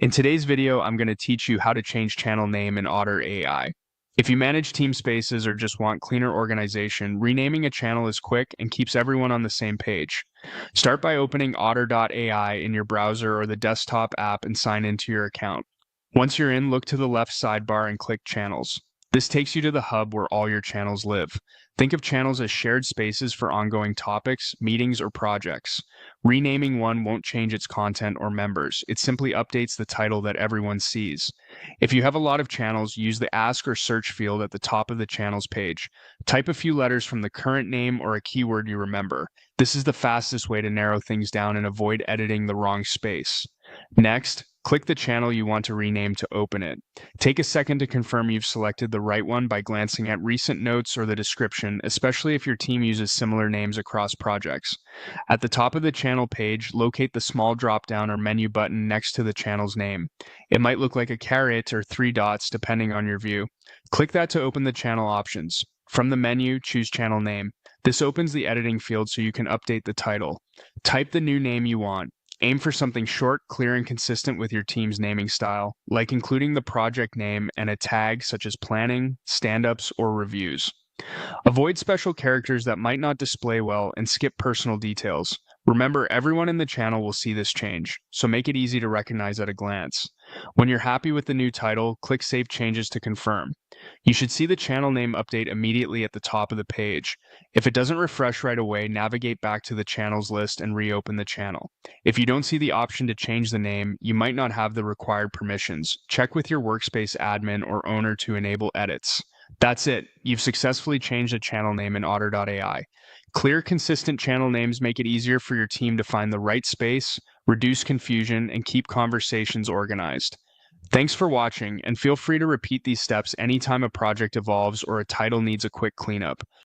In today's video, I'm going to teach you how to change channel name in Otter AI. If you manage team spaces or just want cleaner organization, renaming a channel is quick and keeps everyone on the same page. Start by opening Otter.ai in your browser or the desktop app and sign into your account. Once you're in, look to the left sidebar and click Channels. This takes you to the hub where all your channels live. Think of channels as shared spaces for ongoing topics, meetings, or projects. Renaming one won't change its content or members. It simply updates the title that everyone sees. If you have a lot of channels, use the Ask or Search field at the top of the channels page. Type a few letters from the current name or a keyword you remember. This is the fastest way to narrow things down and avoid editing the wrong space. Next, click the channel you want to rename to open it. Take a second to confirm you've selected the right one by glancing at recent notes or the description, especially if your team uses similar names across projects. At the top of the channel page, locate the small drop-down or menu button next to the channel's name. It might look like a caret or 3 dots depending on your view. Click that to open the channel options. From the menu, choose channel name. This opens the editing field so you can update the title. Type the new name you want. Aim for something short, clear, and consistent with your team's naming style, like including the project name and a tag such as planning, stand-ups, or reviews. Avoid special characters that might not display well and skip personal details. Remember, everyone in the channel will see this change, so make it easy to recognize at a glance. When you're happy with the new title, click Save Changes to confirm. You should see the channel name update immediately at the top of the page. If it doesn't refresh right away, navigate back to the channels list and reopen the channel. If you don't see the option to change the name, you might not have the required permissions. Check with your workspace admin or owner to enable edits. That's it. You've successfully changed a channel name in Otter.ai. Clear, consistent channel names make it easier for your team to find the right space, reduce confusion, and keep conversations organized. Thanks for watching, and feel free to repeat these steps anytime a project evolves or a title needs a quick cleanup.